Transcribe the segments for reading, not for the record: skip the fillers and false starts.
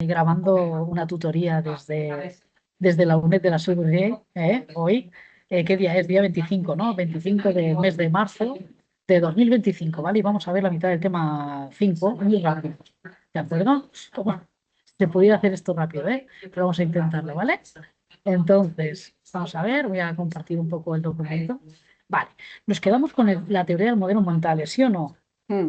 grabando una tutoría desde la UNED de la SUBG, hoy. ¿Qué día es? Día 25, ¿no? 25 del mes de marzo de 2025, ¿vale? Y vamos a ver la mitad del tema 5 muy rápido. ¿De acuerdo? Bueno, se pudiera hacer esto rápido, ¿eh? Pero vamos a intentarlo, ¿vale? Entonces, vamos a ver, voy a compartir un poco el documento. Vale, nos quedamos con la teoría del modelo mental, ¿sí o no? Mm.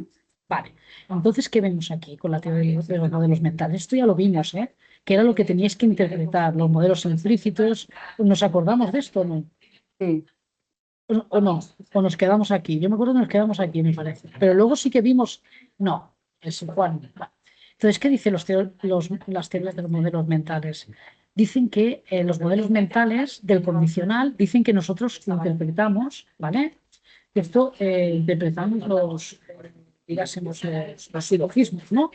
Vale, entonces, ¿qué vemos aquí con la teoría de los modelos mentales? Esto ya lo vimos, ¿eh? Que era lo que teníais que interpretar, los modelos implícitos. ¿Nos acordamos de esto o no? Sí. ¿O no? ¿O nos quedamos aquí? Yo me acuerdo que nos quedamos aquí, me parece. Pero luego sí que vimos, no, es Juan. Vale. Entonces, ¿qué dicen las teorías de los modelos mentales? Dicen que los modelos mentales del condicional dicen que nosotros interpretamos, ¿vale? Esto interpretamos digásemos, los silogismos, ¿no?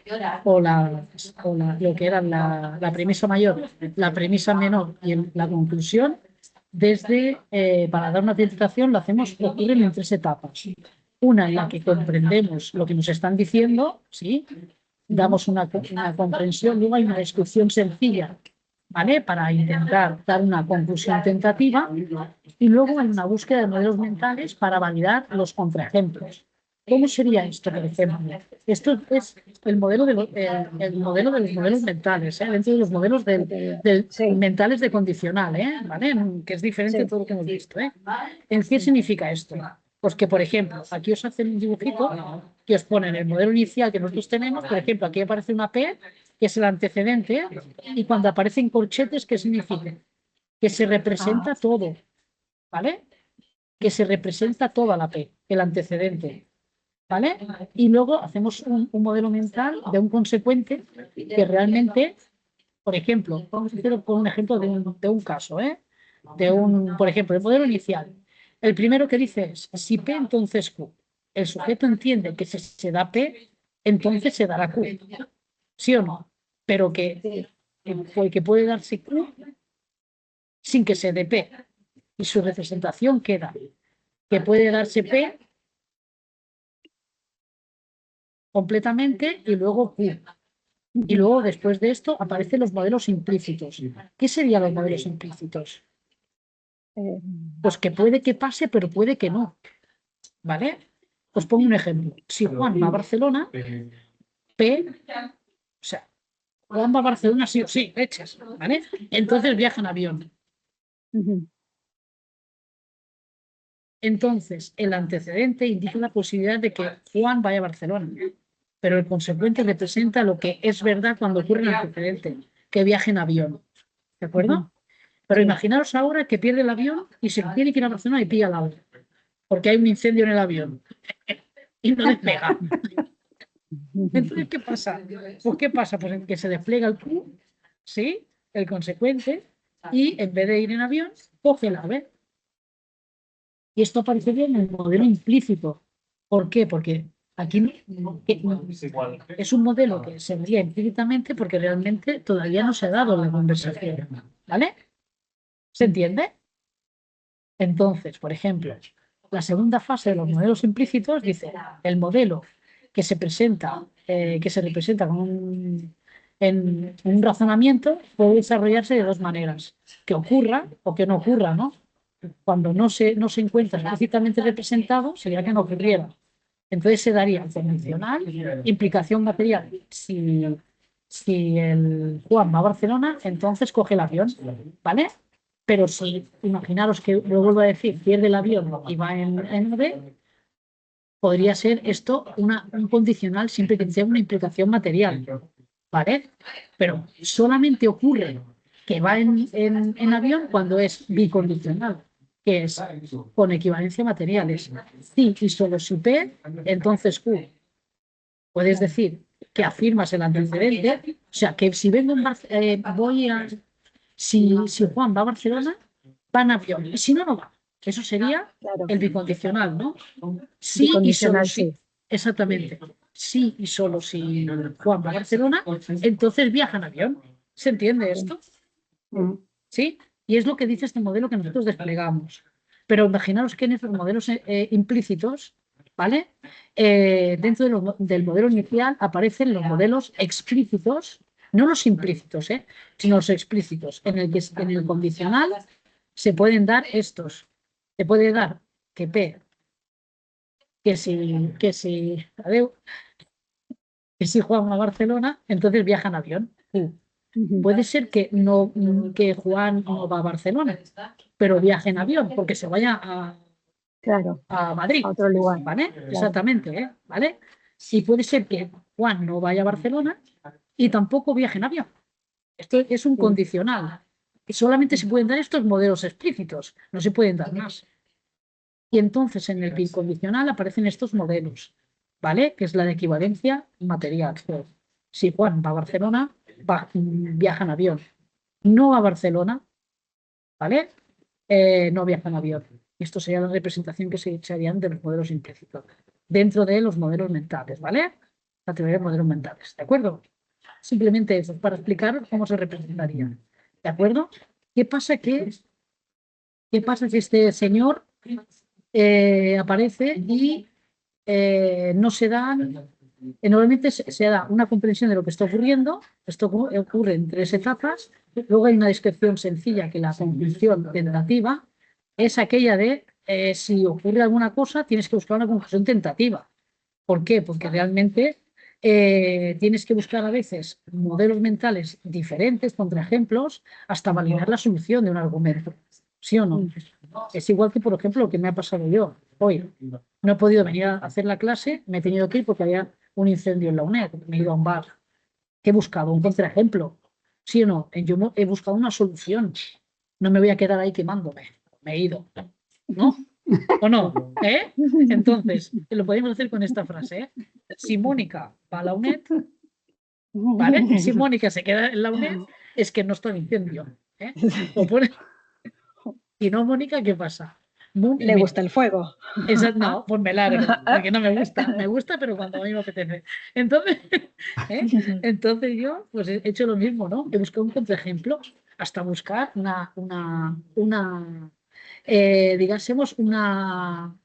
Lo que era la premisa mayor, la premisa menor y la conclusión, para dar una interpretación, lo hacemos, ocurren en tres etapas. Una en la que comprendemos lo que nos están diciendo, ¿sí? Damos una comprensión, luego hay una descripción sencilla, ¿vale? Para intentar dar una conclusión tentativa, y luego hay una búsqueda de modelos mentales para validar los contraejemplos. ¿Cómo sería esto, por ejemplo? Esto es el modelo el modelo de los modelos mentales, ¿eh? Dentro de los modelos Sí, mentales de condicional, ¿vale? Que es diferente de sí. todo lo que hemos visto, ¿eh? ¿En qué significa esto? Pues que, por ejemplo, aquí os hacen un dibujito que os ponen el modelo inicial que nosotros tenemos. Por ejemplo, aquí aparece una P, que es el antecedente, y cuando aparecen corchetes, ¿qué significa? Que se representa todo, ¿vale? Que se representa toda la P, el antecedente, ¿vale? Y luego hacemos un modelo mental de un consecuente que realmente, por ejemplo, vamos a hacer por un ejemplo de un caso, ¿eh? Por ejemplo, el modelo inicial. El primero que dice es, si P, entonces Q. El sujeto entiende que si se da P, entonces se dará Q. ¿Sí o no? Pero que puede darse Q sin que se dé P. Y su representación queda que puede darse P completamente y luego Q. Y luego, después de esto, aparecen los modelos implícitos. ¿Qué serían los modelos implícitos? Eh, Pues que puede que pase, pero puede que no. ¿Vale? Os pongo un ejemplo. Si Juan va a Barcelona, P, o sea, Juan va a Barcelona sí o sí, fechas, ¿vale? Entonces viaja en avión. ujú. Entonces, el antecedente indica la posibilidad de que Juan vaya a Barcelona, pero el consecuente representa lo que es verdad cuando ocurre el antecedente, que viaje en avión. ¿De Ujú. acuerdo? Pero Sí. imaginaos ahora que pierde el avión y se tiene que ir a Barcelona y pilla el avión, porque hay un incendio en el avión y no despega. Entonces, ¿qué pasa? Pues, ¿qué pasa? Pues que se despliega el Q, ¿sí? El consecuente, y en vez de ir en avión, coge el ave. Y esto aparecería en el modelo implícito. ¿Por qué? Porque aquí es un modelo que se vería implícitamente porque realmente todavía no se ha dado la conversación. ¿Vale? ¿Se entiende? Entonces, por ejemplo, la segunda fase de los modelos implícitos dice el modelo que se representa en un razonamiento puede desarrollarse de dos maneras, que ocurra o que no ocurra, ¿no? Cuando no se encuentra explícitamente representado, sería que no ocurriera. Entonces se daría condicional, implicación material. Si el Juan va a Barcelona, entonces coge el avión, ¿vale? Pero si, imaginaros que, lo vuelvo a decir, pierde el avión y va en ave, podría ser esto un condicional siempre que sea una implicación material, ¿vale? Pero solamente ocurre que va en avión cuando es bicondicional, que es con equivalencia materiales. Sí y solo si P, entonces Q. Puedes decir que afirmas el antecedente, o sea, que si vengo si Juan va a Barcelona, va en avión, y si no, no va. Eso sería Claro. el bicondicional, ¿no? Sí y solo Bicondicional, sí. sí. Exactamente. Sí y solo si Juan va a Barcelona, entonces viaja en avión. ¿Se entiende Sí. esto? Mm. ¿Sí? Y es lo que dice este modelo que nosotros desplegamos. Pero imaginaros que en estos modelos implícitos, ¿vale? Dentro del modelo inicial aparecen los modelos explícitos, no los implícitos, sino los explícitos, en el condicional se pueden dar estos. Se puede dar que P, adeu, que si Juan va a Barcelona, entonces viaja en avión. Puede ser que no, que Juan no va a Barcelona, pero viaje en avión, porque se vaya Claro, a Madrid, a otro lugar. ¿vale? Exactamente, ¿vale? Y puede ser que Juan no vaya a Barcelona y tampoco viaje en avión. Esto es un condicional. Y solamente se pueden dar estos modelos explícitos, no se pueden dar más. Y entonces en el bicondicional aparecen estos modelos, ¿vale? Que es la de equivalencia material. Si Juan va a Barcelona, viaja en avión. No va a Barcelona, ¿vale? No viaja en avión. Esto sería la representación que se echarían de los modelos implícitos dentro de los modelos mentales, ¿vale? La teoría de modelos mentales, ¿de acuerdo? Simplemente eso, para explicar cómo se representaría, ¿de acuerdo? ¿Qué pasa que este señor aparece y no se da, normalmente se da una comprensión de lo que está ocurriendo, esto ocurre en 3 etapas, luego hay una descripción sencilla que la conclusión tentativa es aquella de si ocurre alguna cosa tienes que buscar una conclusión tentativa. ¿Por qué? Porque realmente tienes que buscar a veces modelos mentales diferentes, contraejemplos, hasta validar la solución de un argumento. ¿Sí o no? Es igual que, por ejemplo, lo que me ha pasado yo hoy. No he podido venir a hacer la clase, me he tenido que ir porque había un incendio en la UNED, me he ido a un bar. ¿Qué he buscado? Un contraejemplo. ¿Sí o no? Yo he buscado una solución. No me voy a quedar ahí quemándome. Me he ido. ¿No? ¿O no? Entonces, lo podemos hacer con esta frase. Si Mónica va a la UNED, ¿vale? Si Mónica se queda en la UNED, es que no está en incendio. O pone... Y no, Mónica, ¿qué pasa? Le gusta el fuego. No, pues me largo, porque no me gusta. Me gusta, pero cuando a mí me apetece. Entonces, entonces yo pues he hecho lo mismo, ¿no? He buscado un contraejemplo hasta buscar digásemos, una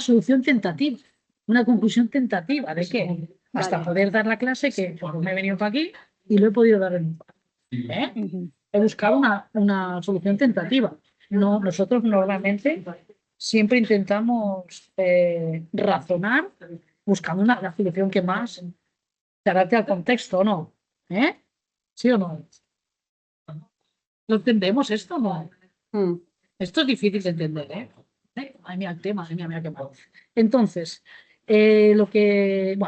solución tentativa, una conclusión tentativa. ¿De qué? Hasta poder dar la clase que pues, me he venido para aquí y lo he podido dar en un par. He buscado una solución tentativa. No, nosotros normalmente siempre intentamos razonar buscando la solución que más se adapte al contexto, ¿o no? ¿Sí o no? ¿Lo entendemos esto o no? Esto es difícil de entender, Ay, mira el tema, ay, mira qué mal. Entonces, entonces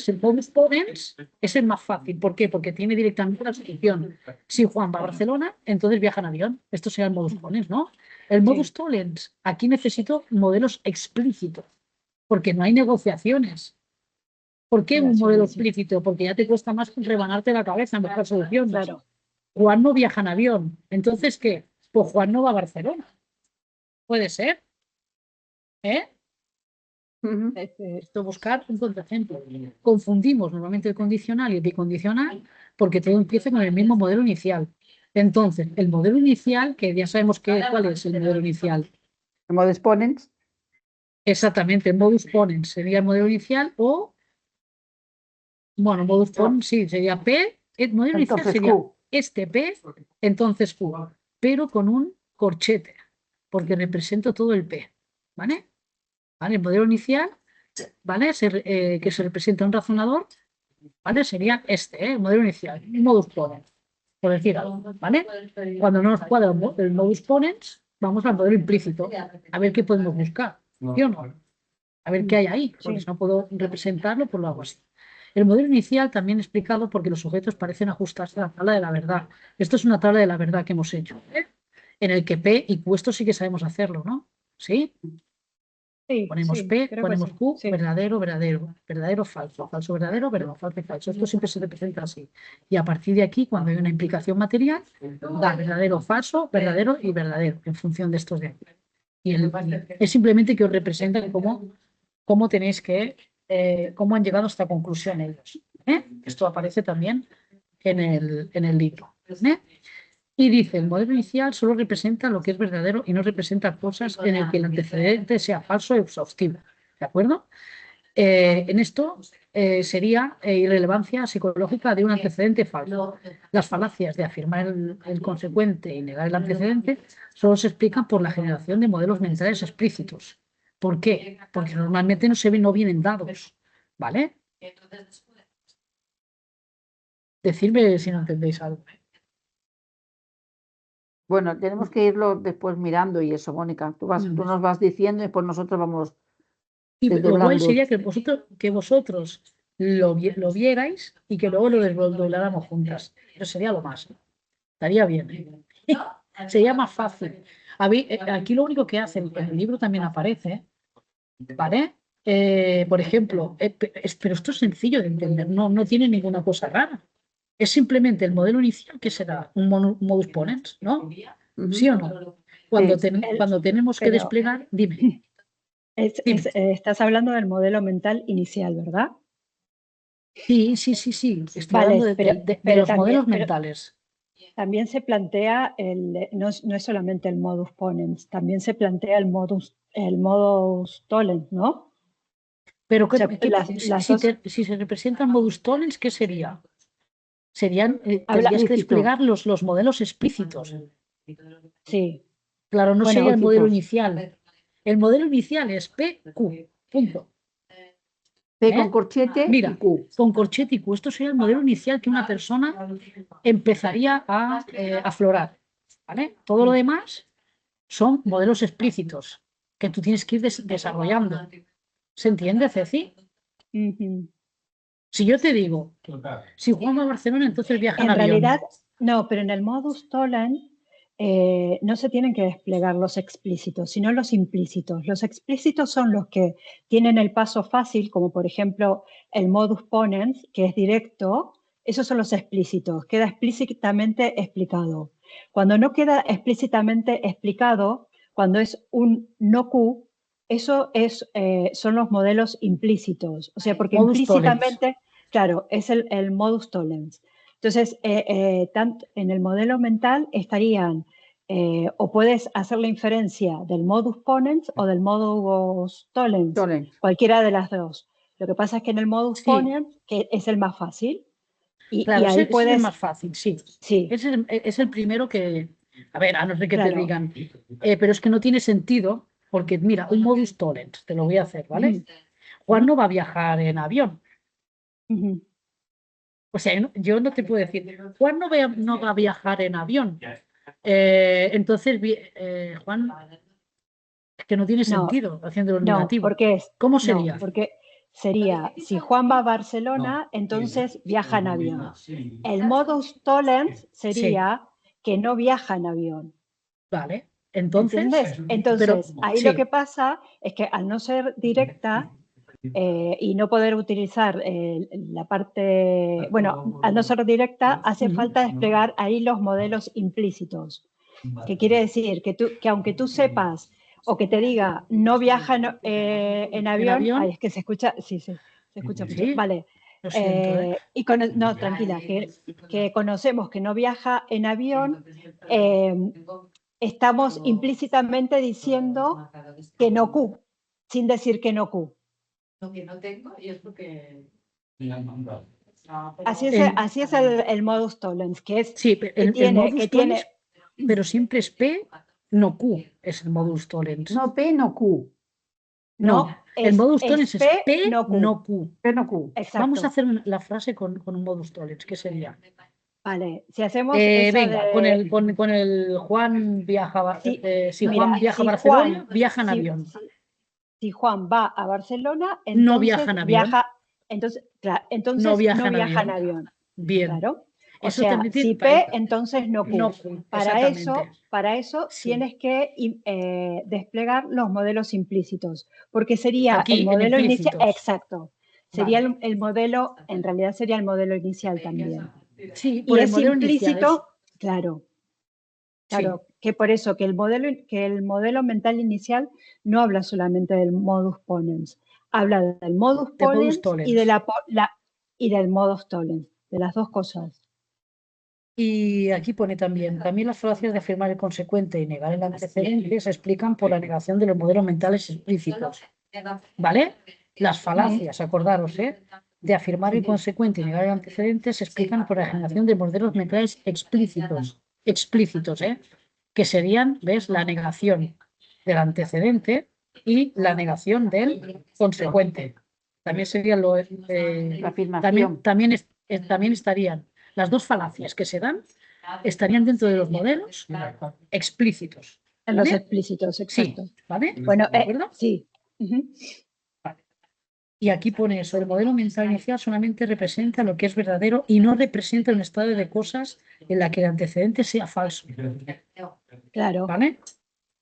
el modus ponens es el más fácil. ¿Por qué? Porque tiene directamente la solución. Si Juan va a Barcelona, entonces viaja en avión. Esto sería el modus ponens, ¿no? El modus tollens, aquí necesito modelos explícitos, porque no hay negociaciones. ¿Por qué un modelo explícito? Porque ya te cuesta más rebanarte la cabeza en buscar soluciones. Claro. Juan no viaja en avión. Entonces, ¿qué? Pues Juan no va a Barcelona. Puede ser. Esto buscar un contraejemplo. Confundimos normalmente el condicional y el bicondicional porque todo empieza con el mismo modelo inicial. Entonces, el modelo inicial, que ya sabemos cuál es el modelo inicial. El modus ponens. Exactamente, el modus ponens sería el modelo inicial o, bueno, modus ponens sí, sería P. El modelo inicial Entonces, sería Q. este P, entonces Q, pero con un corchete, porque represento todo el P. ¿Vale? ¿Vale? El modelo inicial, ¿vale? Que se representa un razonador, ¿vale? Sería el modelo inicial, un modus ponens, por decir algo, ¿vale? Cuando no nos cuadra el modus ponens, vamos al modelo implícito, a ver qué podemos buscar, ¿sí o no? A ver qué hay ahí, porque si no puedo representarlo, pues lo hago así. El modelo inicial también explicado porque los sujetos parecen ajustarse a la tabla de la verdad. Esto es una tabla de la verdad que hemos hecho, en el que P y Q, esto sí que sabemos hacerlo, ¿no? ¿Sí? Sí, Ponemos sí, P, creo que ponemos sí, Q, sí. verdadero, verdadero, verdadero, falso, falso, verdadero, verdadero, falso y falso. Esto siempre se representa así. Y a partir de aquí, cuando hay una implicación material, da verdadero, falso, verdadero y verdadero, en función de estos de aquí. Y es simplemente que os representan cómo tenéis cómo han llegado a esta conclusión ellos. Esto aparece también en el libro. Y dice, el modelo inicial solo representa lo que es verdadero y no representa cosas en el que el antecedente sea falso o exhaustivo. ¿De acuerdo? En esto sería irrelevancia psicológica de un antecedente falso. Las falacias de afirmar el consecuente y negar el antecedente solo se explican por la generación de modelos mentales explícitos. ¿Por qué? Porque normalmente no vienen dados, ¿vale? Decidme si no entendéis algo. Bueno, tenemos que irlo después mirando y eso, Mónica. Tú nos vas diciendo y después nosotros vamos Y lo guay desdoblando. sería que vosotros lo vierais y que luego lo desdobláramos juntas. Eso sería lo más. Estaría bien. Sería más fácil. Aquí lo único que hacen, en el libro también aparece, ¿vale? Por ejemplo, pero esto es sencillo de entender, no tiene ninguna cosa rara. Es simplemente el modelo inicial que será un modus ponens, ¿no? ¿Sí o no? Cuando tenemos que pero- desplegar, dime. Dime. Estás hablando del modelo mental inicial, ¿verdad? Sí. Estoy Vale, hablando de pero los también, modelos pero mentales. también se plantea, no es solamente el modus ponens, también se plantea el modus tollens, ¿no? Pero O sea, si se representan modus tollens, ¿qué sería? Tendrías que Explícito. desplegar los modelos explícitos. Sí, Claro, no Bueno, sería el modelo inicial. El modelo inicial es PQ, punto. P con corchete Mira, y Q. con corchete y Q. Esto sería el modelo inicial que una persona empezaría a aflorar. ¿Vale? Todo lo demás son modelos explícitos que tú tienes que ir desarrollando. ¿Se entiende, Ceci? ujú. Si yo te digo, si Juan va a Barcelona, entonces viaja en En avión. realidad, no, pero en el modus tollens no se tienen que desplegar los explícitos, sino los implícitos. Los explícitos son los que tienen el paso fácil, como por ejemplo el modus ponens, que es directo. Esos son los explícitos, queda explícitamente explicado. Cuando no queda explícitamente explicado, cuando es un no Q, eso son los modelos implícitos. O sea, porque Modus implícitamente, claro, es el modus tollens. Entonces, tanto en el modelo mental estarían, o puedes hacer la inferencia del modus ponens o del modus tollens, cualquiera de las dos. Lo que pasa es que en el modus ponens, que es el más fácil, y Claro, ahí ese es el más fácil, sí. Sí, Es el primero que, a ver, a no ser que te Claro. digan, pero es que no tiene sentido, porque mira, un modus tollens, te lo voy a hacer, ¿vale? Ujú. Juan no va a viajar en avión. Ujú. O sea, yo no te puedo decir, Juan no va a viajar en avión. Entonces, Juan, es que no tiene No, sentido haciéndolo en no, negativo. porque ¿Cómo no, sería? porque sería, si Juan va a Barcelona, entonces viaja en avión. El modus tollens sería que no viaja en avión. Vale. Entonces, ¿Entiendes? Entonces, ahí sí, lo que pasa es que al no ser directa y no poder utilizar la parte, bueno, al no ser directa, hace falta desplegar ahí los modelos implícitos. Que quiere decir que aunque tú sepas o que te diga no viaja en avión, ay, es que se escucha, sí, se escucha mucho. Sí, Vale. lo siento, ¿eh? No, tranquila, que conocemos que no viaja en avión, estamos implícitamente diciendo que no Q, sin decir que no Q. Lo que no tengo y es lo que... Así es el modus tollens, que es Sí, el modus tollens, tiene, pero siempre es P, no Q, es el modus tollens. No P, no Q. No, el modus tollens es P, no Q. no Q. P, no Q. Exacto. Vamos a hacer la frase con un modus tollens, ¿qué sería? Vale, si hacemos esa Venga, de... con el Juan viaja, si mira, Juan viaja a si Barcelona, Juan- viaja en si- avión. si Juan va a Barcelona, No entonces viaja en avión. entonces No viaja no en viaja en avión. avión. Bien. Claro. O Eso sea, también si P, entonces no Q. no Q, Para exactamente. eso Sí. tienes que desplegar los modelos implícitos, porque sería Aquí, el modelo en inicial. implícitos. Exacto. Sería Vale. el modelo, en realidad sería el modelo inicial también. Sí, Y por el es modelo implícito, inicial. claro. Sí. Claro, que por eso que el modelo mental inicial no habla solamente del modus ponens, habla del modus De modus ponens tollens. y del modus tollens, de las dos cosas. Y aquí pone también las falacias de afirmar el consecuente y negar el antecedente se explican por la negación de los modelos mentales explícitos. ¿Vale? Las falacias, acordaros, de afirmar el consecuente y negar el antecedente se explican por la generación de modelos mentales explícitos, que serían, ¿ves?, la negación del antecedente y la negación del consecuente. También sería La afirmación. también estarían las dos falacias que se dan, estarían dentro de los modelos explícitos. En los ¿Vale? explícitos, Sí, exacto. ¿vale? Bueno, ¿De acuerdo? sí. Ujú. Y aquí pone eso, el modelo mental inicial solamente representa lo que es verdadero y no representa un estado de cosas en la que el antecedente sea falso. Claro. ¿Vale?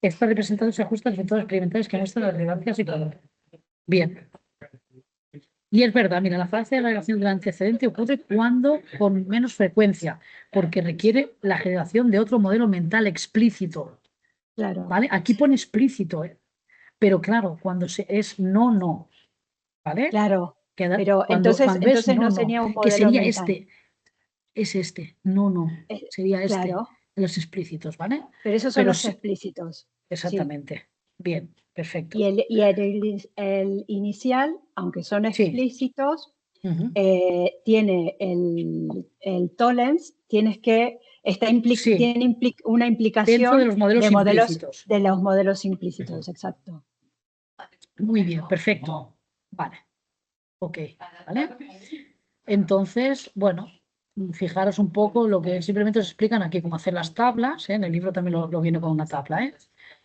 Esta representación se ajusta a los métodos experimentales que muestran las relevancias y todo. Bien. Y es verdad, mira, la falacia de la negación del antecedente ocurre cuando con menos frecuencia, porque requiere la generación de otro modelo mental explícito. Claro. ¿Vale? Aquí pone explícito, pero claro, cuando es no. ¿Vale? Claro. Pero Cuando es entonces no no, sería un que modelo sería mental. no, Es- sería claro. en los explícitos, ¿vale? Pero esos son Pero los sí, explícitos. Sí. exactamente. Bien, perfecto. Y el inicial, aunque son Sí. explícitos, Ujú. tiene el tolerance, Sí. tiene una implicación Dentro de los modelos implícitos. de los modelos implícitos, exacto. Muy bien, perfecto. Vale. Ok, ¿vale? Entonces, bueno, fijaros un poco lo que simplemente os explican aquí, cómo hacer las tablas, ¿eh? En el libro también lo viene con una tabla, ¿eh?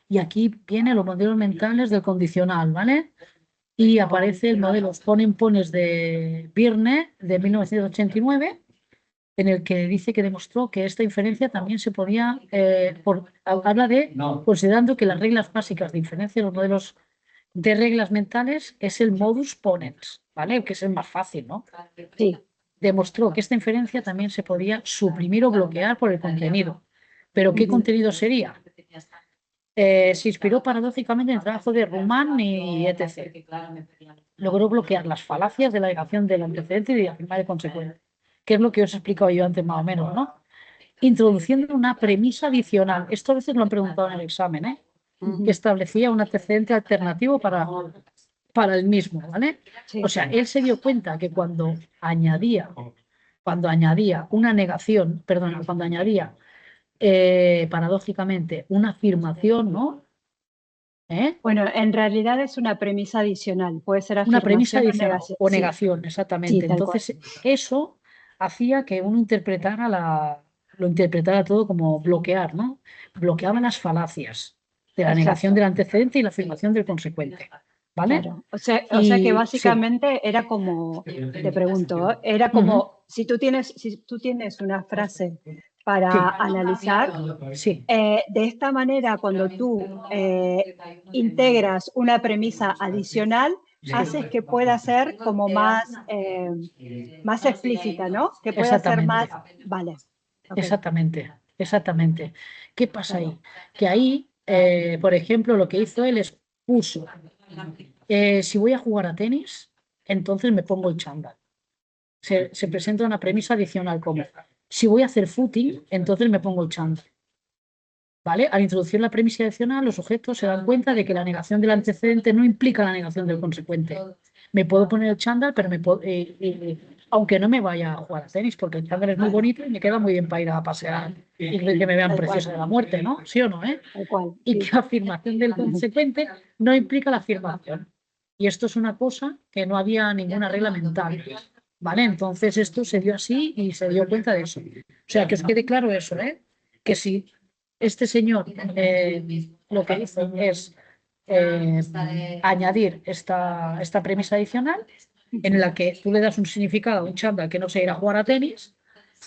Y aquí vienen los modelos mentales del condicional, ¿vale? Y aparece el modelo pones de Birne de 1989, en el que dice que demostró que esta inferencia también se podía, habla de, considerando que las reglas básicas de inferencia de los modelos de reglas mentales es el modus ponens, ¿vale? Que es el más fácil, ¿no? Sí. Demostró que esta inferencia también se podía suprimir o bloquear por el contenido. ¿Pero qué Ujú. contenido sería? Se inspiró paradójicamente en el trabajo de Ruman y etc. Logró bloquear las falacias de la negación del antecedente y de afirmar el consecuente, que es lo que os he explicado yo antes más o menos, ¿no? Introduciendo una premisa adicional. Esto a veces lo han preguntado en el examen, ¿eh? Que establecía un antecedente alternativo para el mismo, ¿vale? Sí. O sea, él se dio cuenta que cuando añadía una negación, perdón, cuando añadía paradójicamente una afirmación, ¿no? Bueno, en realidad es una premisa adicional, puede ser Una premisa afirmación o adicional negación. o Sí, negación, sí, exactamente. tal cual. Entonces, eso hacía que uno lo interpretara todo como bloquear, ¿no? Bloqueaba las falacias de la negación Exacto, del antecedente y la afirmación del consecuente, ¿vale? claro. O sea que Y sí, básicamente era como, te pregunto, era como si tú tienes una frase sí, para analizar, sí, de esta manera, cuando tú integras una premisa adicional, haces que pueda ser como más explícita, ¿no? Que pueda ser más, exactamente. vale, ok, Exactamente. ¿Qué pasa ahí? Que ahí, por ejemplo, lo que hizo él es puso, si voy a jugar a tenis, entonces me pongo el chándal. Se presenta una premisa adicional como, si voy a hacer footing, entonces me pongo el chándal. ¿Vale? Al introducir la premisa adicional, los sujetos se dan cuenta de que la negación del antecedente no implica la negación del consecuente. Me puedo poner el chándal, pero aunque no me vaya a jugar a tenis, porque el chándal es muy bonito y me queda muy bien para ir a pasear y que me vean Tal preciosa de la muerte, ¿no? ¿Sí o no? tal cual, Y sí. que la afirmación del consecuente no implica la afirmación. Y esto es una cosa que no había ninguna regla mental. ¿Vale? Entonces esto se dio así y se dio cuenta de eso. O sea, que os quede claro eso, ¿eh? Que si este señor lo que hizo es añadir esta premisa adicional en la que tú le das un significado a un chándal que no se irá a jugar a tenis,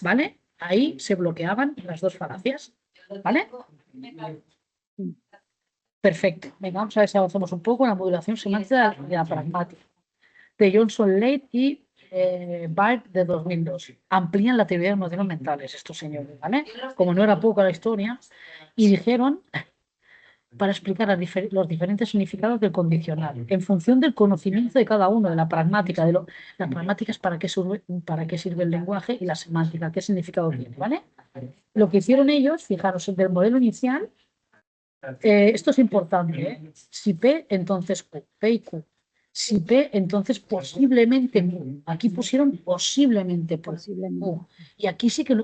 ¿vale? Ahí se bloqueaban las dos falacias, ¿vale? Perfecto. Venga, vamos a ver si avanzamos un poco en la modulación semántica de la pragmática. De Johnson Leight y Bart de 2002. Amplían la teoría de los modelos mentales estos señores, ¿vale? Como no era poca la historia, y dijeron para explicar los diferentes significados del condicional, en función del conocimiento de cada uno, de la pragmática. La pragmática es para qué sirve el lenguaje y la semántica, qué significado tiene, ¿vale? Lo que hicieron ellos, fijaros, del modelo inicial, esto es importante, ¿eh? Si P, entonces Q, P y Q. Si P, entonces posiblemente Q. Aquí pusieron posiblemente Q. Posiblemente. Y aquí sí que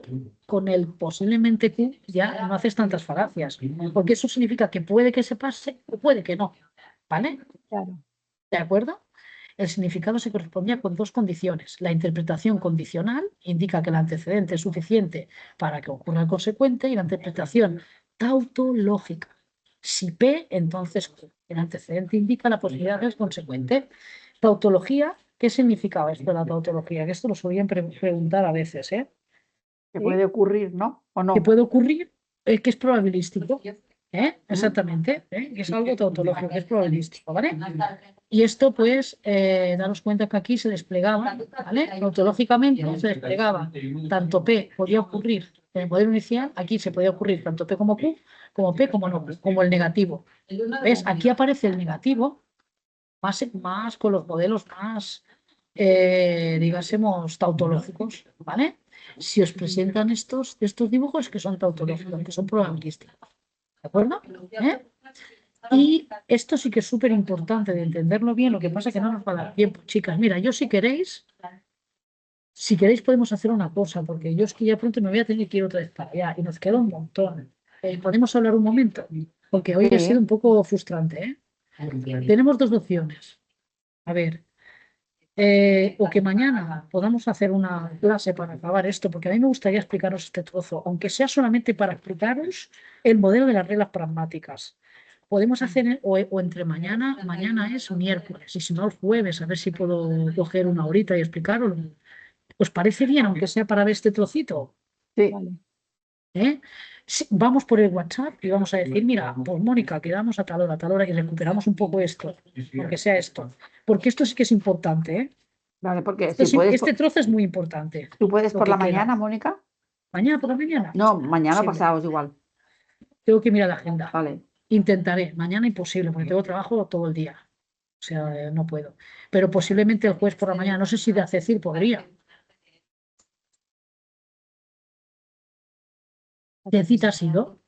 con el posiblemente Q ya no haces tantas falacias, porque eso significa que puede que se pase o puede que no. ¿Vale? Claro. ¿De acuerdo? El significado se correspondía con dos condiciones. La interpretación condicional indica que el antecedente es suficiente para que ocurra el consecuente, y la interpretación tautológica. Si P, entonces Q. El antecedente indica la posibilidad del consecuente. Tautología, ¿qué significaba esto de la tautología? Que esto lo solían preguntar a veces, ¿eh? Que Sí. puede ocurrir, ¿no? ¿O no? Que puede ocurrir, que es probabilístico. Exactamente, que es algo tautológico, que es probabilístico, ¿vale? Y esto, pues, daros cuenta que aquí se desplegaba, ¿vale? Tautológicamente se desplegaba tanto P podía ocurrir en el modelo inicial, aquí se podía ocurrir tanto P como Q, como P como no Q, como el negativo. ¿Ves? Aquí aparece el negativo más con los modelos más, digásemos, tautológicos, ¿vale? Si os presentan estos dibujos que son tautológicos, que son probabilísticos, ¿de acuerdo? Y esto sí que es súper importante de entenderlo bien, lo que pasa es que no nos va a dar tiempo, chicas. Mira, yo si queréis podemos hacer una cosa, porque yo es que ya pronto me voy a tener que ir otra vez para allá y nos queda un montón. ¿Podemos hablar un momento? Porque hoy ha Sí. sido un poco frustrante, ¿eh? Tenemos dos opciones. A ver, o que mañana podamos hacer una clase para acabar esto, porque a mí me gustaría explicaros este trozo, aunque sea solamente para explicaros el modelo de las reglas pragmáticas. Podemos hacer, o entre mañana es miércoles, y si no el jueves, a ver si puedo coger una horita y explicaroslo. ¿Os parece bien, aunque sea para ver este trocito? Sí. Vale. Sí, vamos por el WhatsApp y vamos a decir, mira, pues Mónica, quedamos a tal hora y recuperamos un poco esto, aunque sea esto. Porque esto sí que es importante, ¿eh? Vale, porque Esto si sí- puedes, este trozo es muy importante. tú puedes Lo por que la queda. mañana, Mónica. ¿Mañana por la mañana? No, mañana Sí, pasados igual. tengo que mirar la agenda. Vale. Intentaré. Mañana imposible, porque tengo trabajo todo el día. O sea, no puedo. Pero posiblemente el jueves por la mañana. No sé si de Acecil podría. ¿Qué cita ha sido?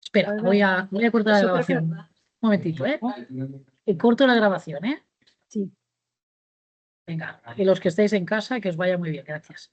Espera, voy a cortar la Yo creo que- grabación. Un momentito, ¿eh? Corto la grabación, ¿eh? Sí. Venga. Y los que estáis en casa, que os vaya muy bien. Gracias.